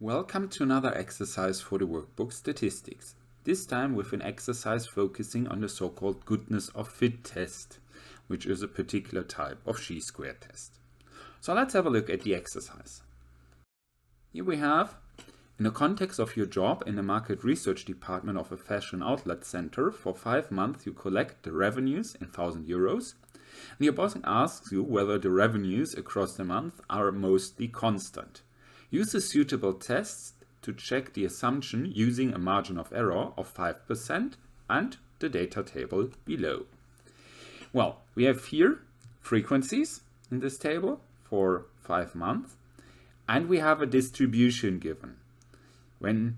Welcome to another exercise for the workbook statistics. This time with an exercise focusing on the so-called goodness of fit test, which is a particular type of chi-square test. So let's have a look at the exercise. Here we have, in the context of your job in the market research department of a fashion outlet center, for 5 months you collect the revenues in 1,000 euros. And your boss asks you whether the revenues across the month are mostly constant. Use a suitable test to check the assumption using a margin of error of 5% and the data table below. Well, we have here frequencies in this table for 5 months, and we have a distribution given. When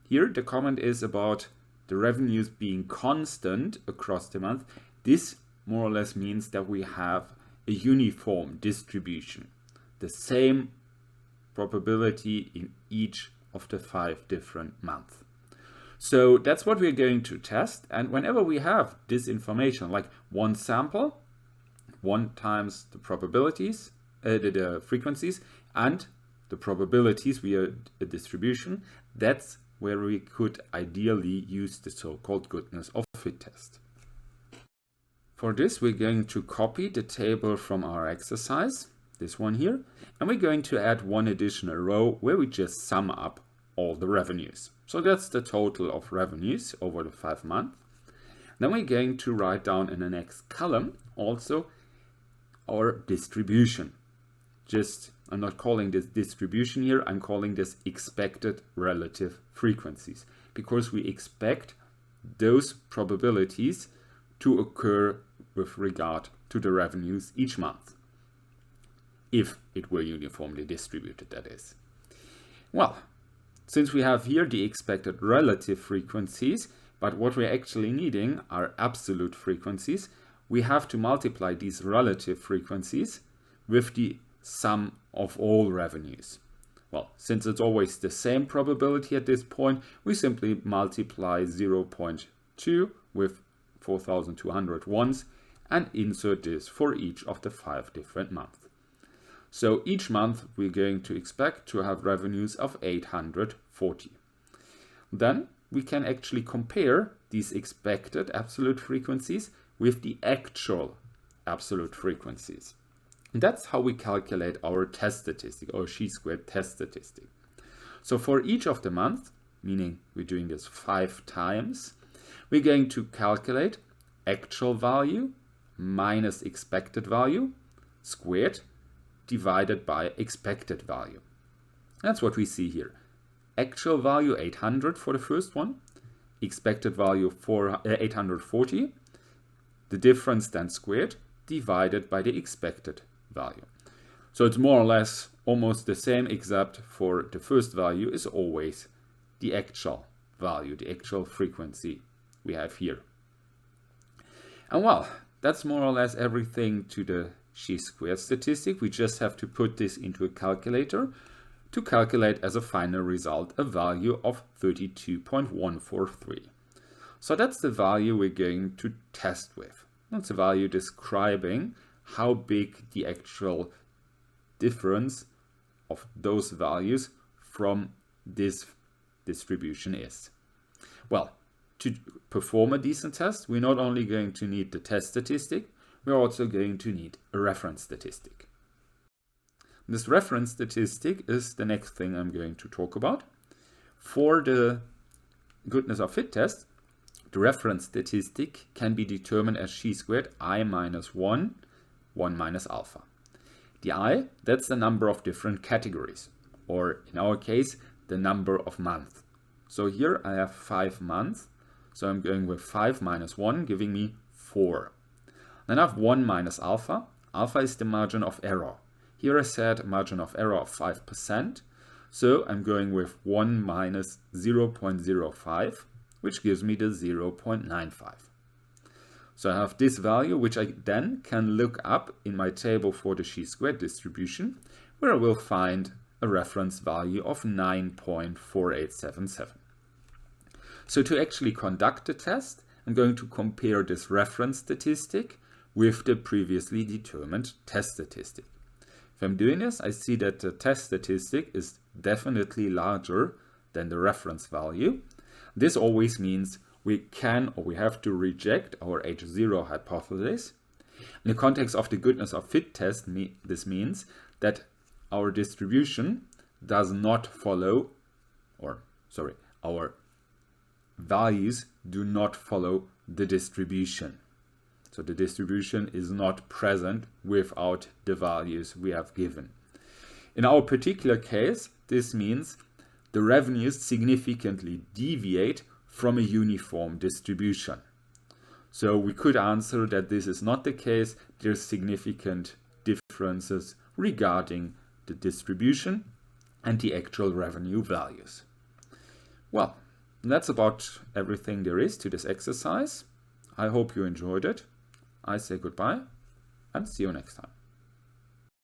here the comment is about the revenues being constant across the month, this more or less means that we have a uniform distribution, the same probability in each of the 5 different months. So that's what we're going to test, and whenever we have this information, like one sample, 1 times the probabilities, the frequencies, and the probabilities via a distribution, that's where we could ideally use the so-called goodness of fit test. For this, we're going to copy the table from our exercise, this one here, and we're going to add one additional row where we just sum up all the revenues. So that's the total of revenues over the 5 months. Then we're going to write down in the next column also our distribution. I'm not calling this distribution here, I'm calling this expected relative frequencies, because we expect those probabilities to occur with regard to the revenues each month, if it were uniformly distributed, that is. Well, since we have here the expected relative frequencies, but what we're actually needing are absolute frequencies, we have to multiply these relative frequencies with the sum of all revenues. Well, since it's always the same probability at this point, we simply multiply 0.2 with 4,200 once and insert this for each of the 5 different months. So each month we're going to expect to have revenues of 840. Then we can actually compare these expected absolute frequencies with the actual absolute frequencies. And that's how we calculate our test statistic, or chi-squared test statistic. So for each of the months, meaning we're doing this 5 times, we're going to calculate actual value minus expected value squared divided by expected value. That's what we see here. Actual value 800 for the first one, expected value 840, the difference then squared divided by the expected value. So it's more or less almost the same, except for the first value is always the actual value, the actual frequency we have here. And well, that's more or less everything to the chi-square statistic. We just have to put this into a calculator to calculate as a final result a value of 32.143. So that's the value we're going to test with. That's a value describing how big the actual difference of those values from this distribution is. Well, to perform a decent test, we're not only going to need the test statistic, we're also going to need a reference statistic. This reference statistic is the next thing I'm going to talk about. For the goodness of fit test, the reference statistic can be determined as chi-squared I minus 1, 1 minus alpha. The I, that's the number of different categories, or in our case, the number of months. So here I have 5 months, so I'm going with 5 minus 1, giving me 4. Then I have 1 minus alpha. Alpha is the margin of error. Here I said margin of error of 5%. So I'm going with 1 minus 0.05, which gives me the 0.95. So I have this value, which I then can look up in my table for the chi-squared distribution, where I will find a reference value of 9.4877. So to actually conduct the test, I'm going to compare this reference statistic with the previously determined test statistic. If I'm doing this, I see that the test statistic is definitely larger than the reference value. This always means we can or we have to reject our H0 hypothesis. In the context of the goodness of fit test, this means that our distribution does not follow, our values do not follow the distribution. So the distribution is not present without the values we have given. In our particular case, this means the revenues significantly deviate from a uniform distribution. So we could answer that this is not the case. There's significant differences regarding the distribution and the actual revenue values. Well, that's about everything there is to this exercise. I hope you enjoyed it. I say goodbye and see you next time.